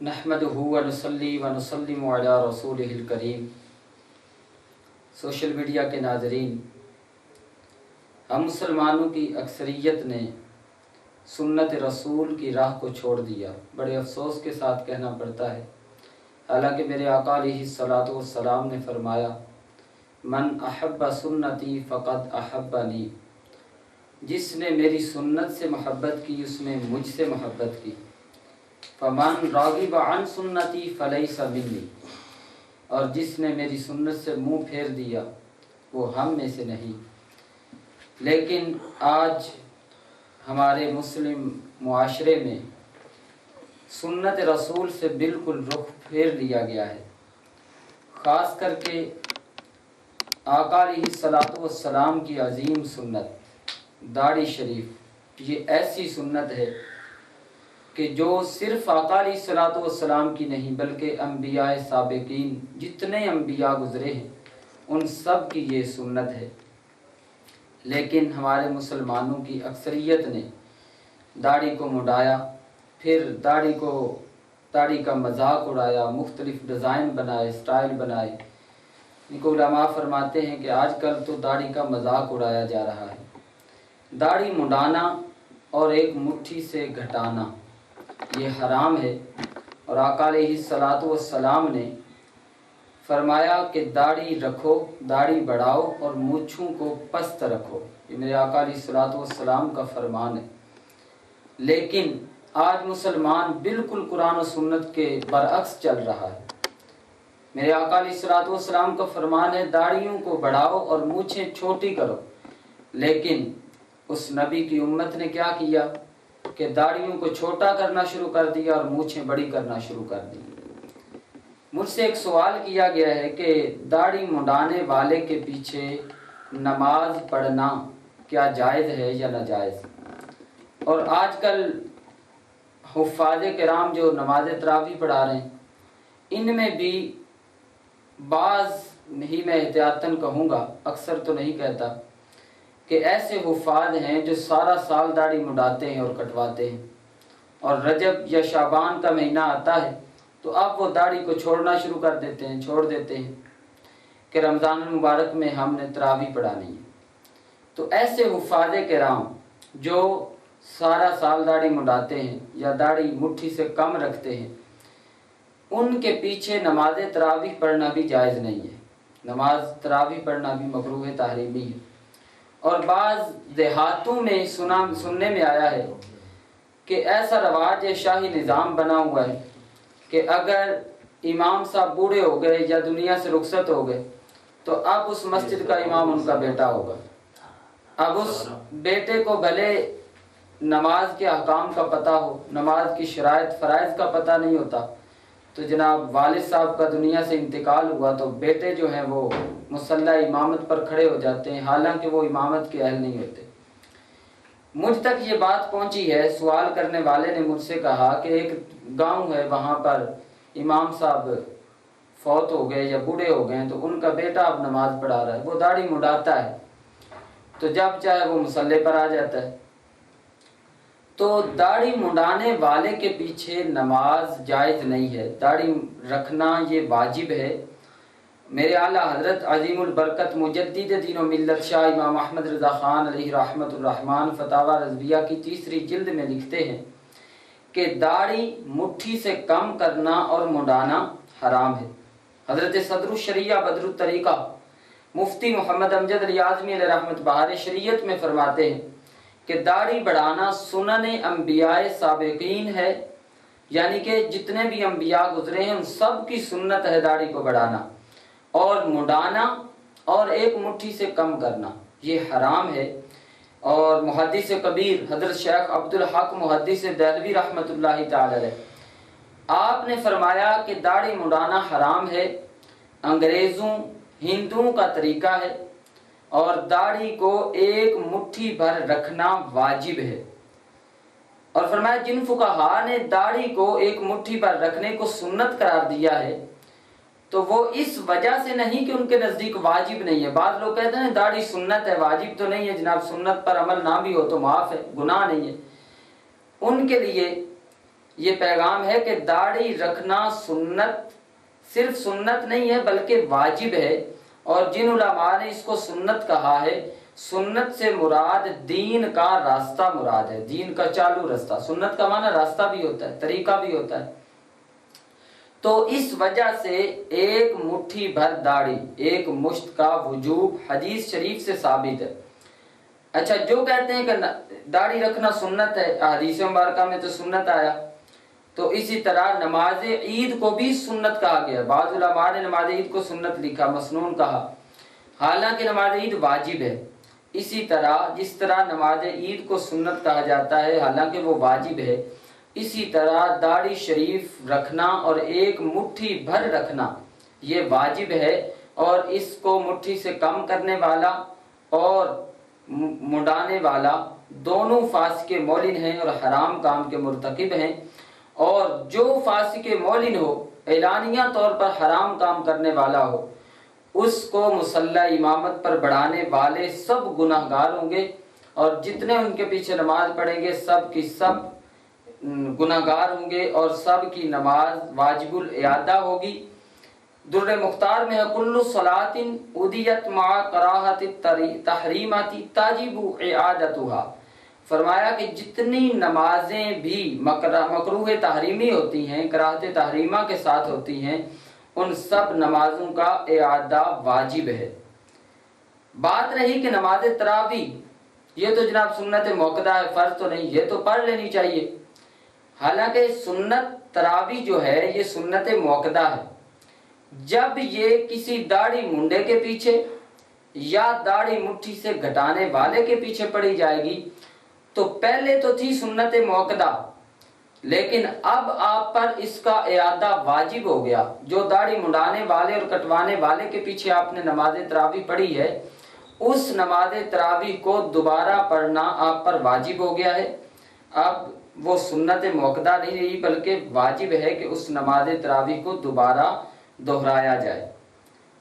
نحمدہ ونصلی ونسلم علی رسولہ الکریم۔ Social media کے ناظرین، ہم مسلمانوں کی اکثریت نے سنت رسول کی راہ کو چھوڑ دیا۔ بڑے افسوس کے ساتھ کہنا پڑتا ہے، حالانکہ میرے آقا علیہ الصلوۃ والسلام نے فرمایا، من احب سنتی فقد احبنی، جس نے میری سنت سے محبت کی اس نے مجھ سے محبت کی۔ فمن راغب عن سنتی فلیس منی، اور جس نے میری سنت سے منہ پھیر دیا وہ ہم میں سے نہیں۔ لیکن آج ہمارے مسلم معاشرے میں سنت رسول سے بالکل رخ پھیر لیا گیا ہے۔ خاص کر کے آقا علیہ الصلوۃ والسلام کی عظیم سنت داڑھی شریف، یہ ایسی سنت ہے کہ جو صرف آقا علیہ الصلوۃ والسلام کی نہیں بلکہ انبیاء سابقین جتنے انبیاء گزرے ہیں ان سب کی یہ سنت ہے۔ لیکن ہمارے مسلمانوں کی اکثریت نے داڑھی کو مڈایا، پھر داڑھی کا مذاق اڑایا، مختلف ڈیزائن بنائے، سٹائل بنائے۔ ان کو علماء فرماتے ہیں کہ آج کل تو داڑھی کا مذاق اڑایا جا رہا ہے۔ داڑھی مڈانا اور ایک مٹھی سے گھٹانا یہ حرام ہے، اور آقا علیہ الصلوۃ والسلام نے فرمایا کہ داڑھی رکھو، داڑھی بڑھاؤ اور مونچھوں کو پست رکھو۔ یہ میرے آقا علیہ الصلوۃ والسلام کا فرمان ہے۔ لیکن آج مسلمان بالکل قرآن و سنت کے برعکس چل رہا ہے۔ میرے آقا علیہ الصلوۃ والسلام کا فرمان ہے داڑھیوں کو بڑھاؤ اور مونچھیں چھوٹی کرو، لیکن اس نبی کی امت نے کیا کیا کہ داڑھیوں کو چھوٹا کرنا شروع کر دیا اور مونچھیں بڑی کرنا شروع کر دی۔ مجھ سے ایک سوال کیا گیا ہے کہ داڑھی منڈانے والے کے پیچھے نماز پڑھنا کیا جائز ہے یا ناجائز؟ اور آج کل حفاظ کرام جو نماز تراویح پڑھا رہے ہیں ان میں بھی بعض ہی میں احتیاطاً کہوں گا، اکثر تو نہیں کہتا، کہ ایسے حفاظ ہیں جو سارا سال داڑھی منڈاتے ہیں اور کٹواتے ہیں، اور رجب یا شعبان کا مہینہ آتا ہے تو اب وہ داڑھی کو چھوڑ دیتے ہیں کہ رمضان المبارک میں ہم نے تراویح پڑھانی ہے۔ تو ایسے حفاظ کرام جو سارا سال داڑھی منڈاتے ہیں یا داڑھی مٹھی سے کم رکھتے ہیں ان کے پیچھے نماز تراویح پڑھنا بھی جائز نہیں ہے۔ نماز تراویح پڑھنا بھی مکروہ تحریمی ہے۔ اور بعض دیہاتوں میں سننے میں آیا ہے کہ ایسا رواج یا شاہی نظام بنا ہوا ہے کہ اگر امام صاحب بوڑھے ہو گئے یا دنیا سے رخصت ہو گئے تو اب اس مسجد کا امام ان کا بیٹا ہوگا۔ اب اس بیٹے کو بھلے نماز کے احکام کا پتہ ہو، نماز کی شرائط فرائض کا پتہ نہیں ہوتا، تو جناب والد صاحب کا دنیا سے انتقال ہوا تو بیٹے جو ہیں وہ مصلی امامت پر کھڑے ہو جاتے ہیں، حالانکہ وہ امامت کے اہل نہیں ہوتے۔ مجھ تک یہ بات پہنچی ہے، سوال کرنے والے نے مجھ سے کہا کہ ایک گاؤں ہے وہاں پر امام صاحب فوت ہو گئے یا بوڑھے ہو گئے تو ان کا بیٹا اب نماز پڑھا رہا ہے، وہ داڑھی مڈاتا ہے تو جب چاہے وہ مصلی پر آ جاتا ہے۔ تو داڑھی منڈانے والے کے پیچھے نماز جائز نہیں ہے، داڑھی رکھنا یہ واجب ہے۔ میرے اعلیٰ حضرت عظیم البرکت مجدد دین و ملت شاہ امام احمد رضا خان علیہ رحمۃ الرحمن فتاوی رضویہ کی 3 جلد میں لکھتے ہیں کہ داڑھی مٹھی سے کم کرنا اور منڈانا حرام ہے۔ حضرت صدر الشریعہ بدر الطریقہ مفتی محمد امجد علی اعظمی علیہ رحمت بہار شریعت میں فرماتے ہیں کہ داڑھی بڑھانا سنن انبیاء سابقین ہے، یعنی کہ جتنے بھی انبیاء گزرے ہیں ان سب کی سنت ہے داڑھی کو بڑھانا، اور منڈانا اور ایک مٹھی سے کم کرنا یہ حرام ہے۔ اور محدث کبیر حضرت شیخ عبدالحق محدث دہلوی رحمۃ اللہ تعالی علیہ آپ نے فرمایا کہ داڑھی منڈانا حرام ہے، انگریزوں ہندوؤں کا طریقہ ہے، اور داڑھی کو ایک مٹھی بھر رکھنا واجب ہے۔ اور فرمایا جن فقہاء نے داڑھی کو ایک مٹھی بھر رکھنے کو سنت قرار دیا ہے تو وہ اس وجہ سے نہیں کہ ان کے نزدیک واجب نہیں ہے۔ بعض لوگ کہتے ہیں داڑھی سنت ہے، واجب تو نہیں ہے جناب، سنت پر عمل نہ بھی ہو تو معاف ہے، گناہ نہیں ہے۔ ان کے لیے یہ پیغام ہے کہ داڑھی رکھنا سنت، صرف سنت نہیں ہے بلکہ واجب ہے، اور جن علماء نے اس کو سنت کہا ہے، سنت سے مراد دین کا راستہ مراد ہے، دین کا چالو راستہ۔ سنت کا معنی راستہ بھی ہوتا ہے، طریقہ بھی ہوتا ہے۔ تو اس وجہ سے ایک مٹھی بھر داڑھی، ایک مشت کا وجوب حدیث شریف سے ثابت ہے۔ اچھا، جو کہتے ہیں کہ داڑھی رکھنا سنت ہے، حدیث مبارکہ میں تو سنت آیا، تو اسی طرح نماز عید کو بھی سنت کہا گیا۔ بعض علماء نے نماز عید کو سنت لکھا، مسنون کہا، حالانکہ نماز عید واجب ہے۔ اسی طرح جس طرح نماز عید کو سنت کہا جاتا ہے حالانکہ وہ واجب ہے، اسی طرح داڑھی شریف رکھنا اور ایک مٹھی بھر رکھنا یہ واجب ہے، اور اس کو مٹھی سے کم کرنے والا اور مڈانے والا دونوں فاسق مولن ہیں اور حرام کام کے مرتکب ہیں، اور جو فاسق مولن ہو، اعلانیہ طور پر حرام کام کرنے والا ہو، اس کو مصلی امامت پر بڑھانے والے سب گناہگار ہوں گے، اور جتنے ان کے پیچھے نماز پڑھیں گے سب کی سب گناہگار ہوں گے، اور سب کی نماز واجب الاعادہ ہوگی۔ در مختار میں ہے کل صلاۃ ادیت مع کراہۃ التحریمات تجب اعادتها، فرمایا کہ جتنی نمازیں بھی مکروہ تحریمی ہوتی ہیں، کراہت تحریمہ کے ساتھ ہوتی ہیں، ان سب نمازوں کا اعادہ واجب ہے۔ بات رہی کہ نماز تراویح، یہ تو جناب سنت موقدہ ہے، فرض تو نہیں، یہ تو پڑھ لینی چاہیے۔ حالانکہ سنت تراویح جو ہے یہ سنت موقدہ ہے۔ جب یہ کسی داڑھی منڈے کے پیچھے یا داڑھی مٹھی سے گھٹانے والے کے پیچھے پڑھی جائے گی تو پہلے تو تھی سنت موقدہ، لیکن اب آپ پر اس کا اعادہ واجب ہو گیا۔ جو داڑھی منڈانے والے اور کٹوانے والے کے پیچھے آپ نے نماز تراویح پڑھی ہے، اس نماز تراویح کو دوبارہ پڑھنا آپ پر واجب ہو گیا ہے۔ اب وہ سنت موقدہ نہیں رہی بلکہ واجب ہے کہ اس نماز تراویح کو دوبارہ دہرایا جائے۔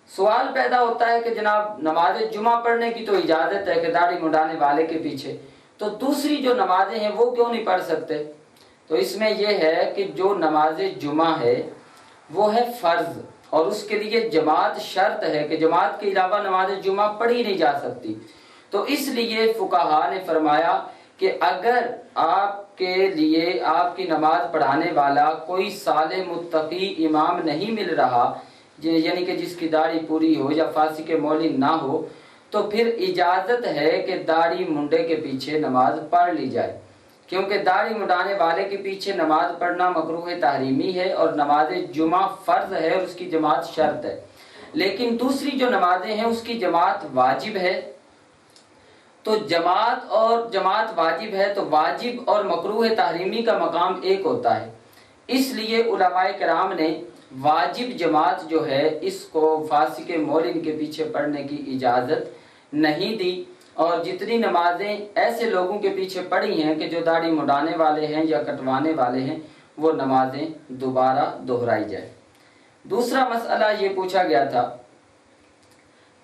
سوال پیدا ہوتا ہے کہ جناب نماز جمعہ پڑھنے کی تو اجازت ہے کہ داڑھی منڈانے والے کے پیچھے، تو دوسری جو نمازیں ہیں وہ کیوں نہیں پڑھ سکتے؟ تو اس میں یہ ہے کہ جو نماز جمعہ ہے وہ ہے فرض، اور اس کے لیے جماعت شرط ہے کہ جماعت کے علاوہ نماز جمعہ پڑھی نہیں جا سکتی۔ تو اس لیے فقہا نے فرمایا کہ اگر آپ کے لیے آپ کی نماز پڑھانے والا کوئی صالح متقی امام نہیں مل رہا، یعنی کہ جس کی داڑھی پوری ہو یا فاسق مولن نہ ہو، تو پھر اجازت ہے کہ داڑھی منڈے کے پیچھے نماز پڑھ لی جائے، کیونکہ داڑھی منڈانے والے کے پیچھے نماز پڑھنا مکروہ تحریمی ہے، اور نماز جمعہ فرض ہے اور اس کی جماعت شرط ہے۔ لیکن دوسری جو نمازیں ہیں اس کی جماعت واجب ہے۔ تو جماعت واجب ہے تو واجب اور مکروہ تحریمی کا مقام ایک ہوتا ہے، اس لیے علماء کرام نے واجب جماعت جو ہے اس کو فاسق مولن کے پیچھے پڑھنے کی اجازت نہیں دی، اور جتنی نمازیں ایسے لوگوں کے پیچھے پڑھی ہیں کہ جو داڑھی مڈانے والے ہیں یا کٹوانے والے ہیں، وہ نمازیں دوبارہ دہرائی جائے۔ دوسرا مسئلہ یہ پوچھا گیا تھا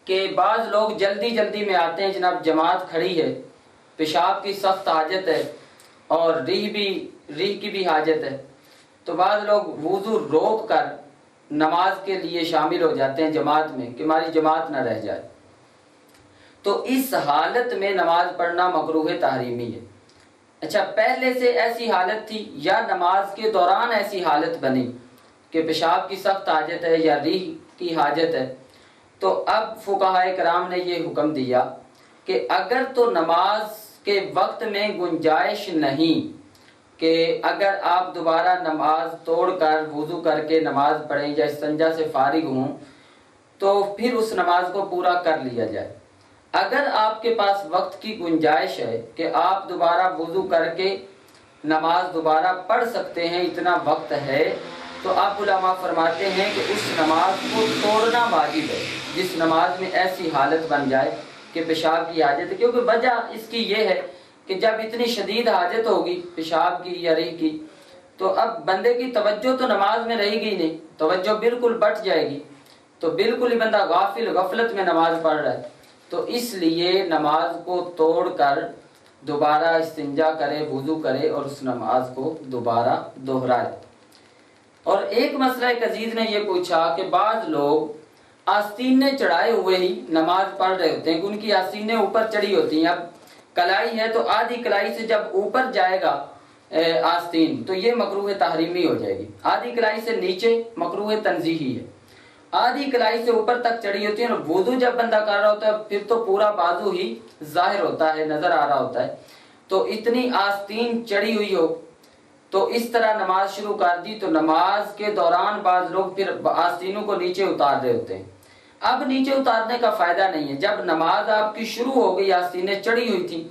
کہ بعض لوگ جلدی میں آتے ہیں، جناب جماعت کھڑی ہے، پیشاب کی سخت حاجت ہے اور ریح کی بھی حاجت ہے، تو بعض لوگ وضو روک کر نماز کے لیے شامل ہو جاتے ہیں جماعت میں کہ ہماری جماعت نہ رہ جائے، تو اس حالت میں نماز پڑھنا مکروہ تحریمی ہے۔ اچھا، پہلے سے ایسی حالت تھی یا نماز کے دوران ایسی حالت بنی کہ پیشاب کی سخت حاجت ہے یا ریح کی حاجت ہے، تو اب فقہائے کرام نے یہ حکم دیا کہ اگر تو نماز کے وقت میں گنجائش نہیں کہ اگر آپ دوبارہ نماز توڑ کر وضو کر کے نماز پڑھیں یا استنجا سے فارغ ہوں تو پھر اس نماز کو پورا کر لیا جائے۔ اگر آپ کے پاس وقت کی گنجائش ہے کہ آپ دوبارہ وضو کر کے نماز دوبارہ پڑھ سکتے ہیں، اتنا وقت ہے، تو آپ علماء فرماتے ہیں کہ اس نماز کو توڑنا واجب ہے، جس نماز میں ایسی حالت بن جائے کہ پیشاب کی حاجت ہے، کیونکہ وجہ اس کی یہ ہے کہ جب اتنی شدید حاجت ہوگی پیشاب کی یا ریح کی، تو اب بندے کی توجہ تو نماز میں رہے گی نہیں، توجہ بالکل بٹ جائے گی، تو بالکل ہی بندہ غفلت میں نماز پڑھ رہا ہے، تو اس لیے نماز کو توڑ کر دوبارہ استنجا کرے، وضو کرے اور اس نماز کو دوبارہ دہرائے۔ اور ایک مسئلہ ایک عزیز نے یہ پوچھا کہ بعض لوگ آستینیں چڑھائے ہوئے ہی نماز پڑھ رہے ہوتے ہیں کہ ان کی آستینیں اوپر چڑھی ہوتی ہیں، اب کلائی ہے تو آدھی کلائی سے جب اوپر جائے گا آستین تو یہ مکروہ تحریمی ہو جائے گی، آدھی کلائی سے نیچے مکروہ تنزیہی ہے، آدھی کلائی سے اوپر تک چڑھی ہوتی ہے، اور وضو جب بندہ کر رہا ہوتا ہے پھر تو پورا بازو ہی ظاہر ہوتا ہے، نظر آ رہا ہوتا ہے، تو اتنی آستین چڑھی ہوئی ہو تو اس طرح نماز شروع کر دی تو نماز کے دوران بعض لوگ پھر آستینوں کو نیچے اتار رہے ہوتے ہیں۔ اب نیچے اتارنے کا فائدہ نہیں ہے، جب نماز آپ کی شروع ہو گئی، آستینیں چڑھی ہوئی تھی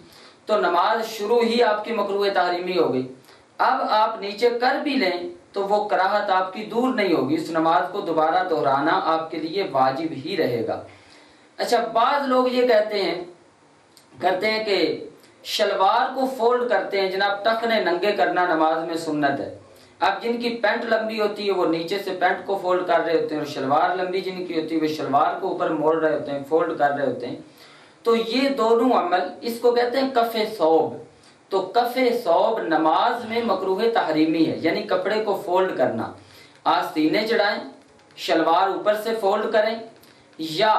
تو نماز شروع ہی آپ کی مکروہ تحریمی ہو گئی، اب آپ نیچے کر بھی لیں تو وہ کراہت آپ کی دور نہیں ہوگی، اس نماز کو دوبارہ دہرانا آپ کے لیے واجب ہی رہے گا۔ اچھا، بعض لوگ یہ کرتے ہیں کہ شلوار کو فولڈ کرتے ہیں، جناب ٹخنے ننگے کرنا نماز میں سنت ہے۔ اب جن کی پینٹ لمبی ہوتی ہے وہ نیچے سے پینٹ کو فولڈ کر رہے ہوتے ہیں، اور شلوار لمبی جن کی ہوتی ہے وہ شلوار کو اوپر موڑ رہے ہوتے ہیں، فولڈ کر رہے ہوتے ہیں، تو یہ دونوں عمل اس کو کہتے ہیں کف ثوب۔ تو کف ثوب نماز میں مکروہ تحریمی ہے، یعنی کپڑے کو فولڈ کرنا، آستینیں چڑھائیں، شلوار اوپر سے فولڈ کریں یا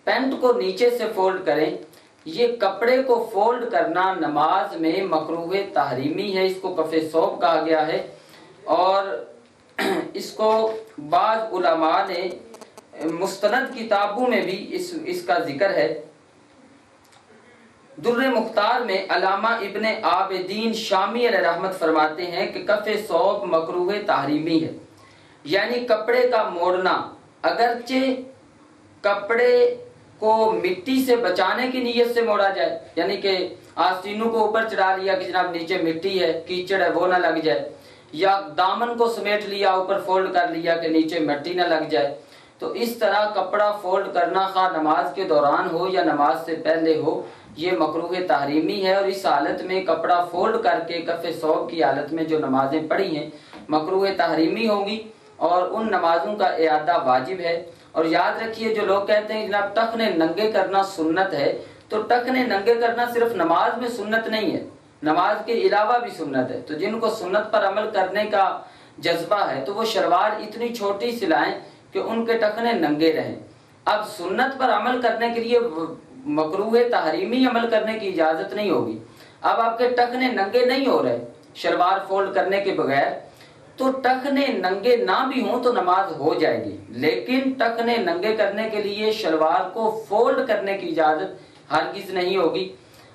پینٹ کو نیچے سے فولڈ کریں، یہ کپڑے کو فولڈ کرنا نماز میں مکروہ تحریمی ہے، اس کو کف ثوب کہا گیا ہے۔ اور اس کو بعض علماء نے مستند کتابوں میں بھی اس کا ذکر ہے۔ در مختار میں علامہ ابن عابدین شامی علیہ رحمت فرماتے ہیں کہ کف ثوب مکروہ تحریمی ہے، یعنی کپڑے کا موڑنا، اگرچہ کپڑے کو مٹی سے بچانے کی نیت سے موڑا جائے، یعنی کہ آستینوں کو اوپر چڑھا لیا کہ جناب نیچے مٹی ہے، کیچڑ ہے، وہ نہ لگ جائے، یا دامن کو سمیٹ لیا، اوپر فولڈ کر لیا کہ نیچے مٹی نہ لگ جائے، تو اس طرح کپڑا فولڈ کرنا خواہ نماز کے دوران ہو یا نماز سے پہلے ہو یہ مکروہ تحریمی ہے، اور اس حالت میں کپڑا فولڈ کر کے کف ثوب کی حالت میں جو نمازیں پڑھی ہیں مکروہ تحریمی ہوں گی، اور ان نمازوں کا اعادہ واجب ہے۔ اور یاد رکھیے، جو لوگ کہتے ہیں جناب ٹخنے ننگے کرنا سنت ہے، تو ٹخنے ننگے کرنا صرف نماز میں سنت نہیں ہے، نماز کے علاوہ بھی سنت ہے، تو جن کو سنت پر عمل کرنے کا جذبہ ہے تو وہ شلوار اتنی چھوٹی سلائیں کہ ان کے ٹخنے ننگے رہیں۔ اب سنت پر عمل کرنے کے لیے مکروہ تحریمی عمل کرنے کی اجازت نہیں ہوگی، اب آپ کے ٹخنے ننگے نہیں ہو رہے شلوار فولڈ کرنے کے بغیر، تو ٹخنے ننگے نہ بھی ہوں تو نماز ہو جائے گی، لیکن ٹخنے ننگے کرنے کے لیے شلوار کو فولڈ کرنے کی اجازت ہرگز نہیں ہوگی۔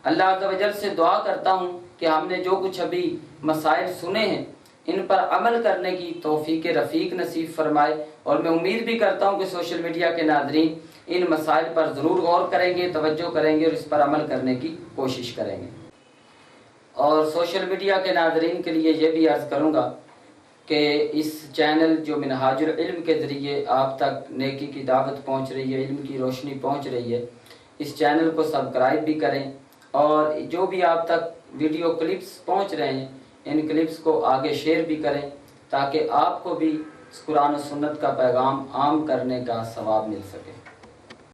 اللہ عز و جل سے دعا کرتا ہوں کہ ہم نے جو کچھ ابھی مسائل سنے ہیں ان پر عمل کرنے کی توفیق رفیق نصیب فرمائے، اور میں امید بھی کرتا ہوں کہ سوشل میڈیا کے ناظرین ان مسائل پر ضرور غور کریں گے، توجہ کریں گے اور اس پر عمل کرنے کی کوشش کریں گے۔ اور سوشل میڈیا کے ناظرین کے لیے یہ بھی عرض کروں گا کہ اس چینل جو منہاج العلم کے ذریعے آپ تک نیکی کی دعوت پہنچ رہی ہے، علم کی روشنی پہنچ رہی ہے، اس چینل کو سبسکرائب بھی کریں، اور جو بھی آپ تک ویڈیو کلپس پہنچ رہے ہیں ان کلپس کو آگے شیئر بھی کریں تاکہ آپ کو بھی قرآن و سنت کا پیغام عام کرنے کا ثواب مل سکے۔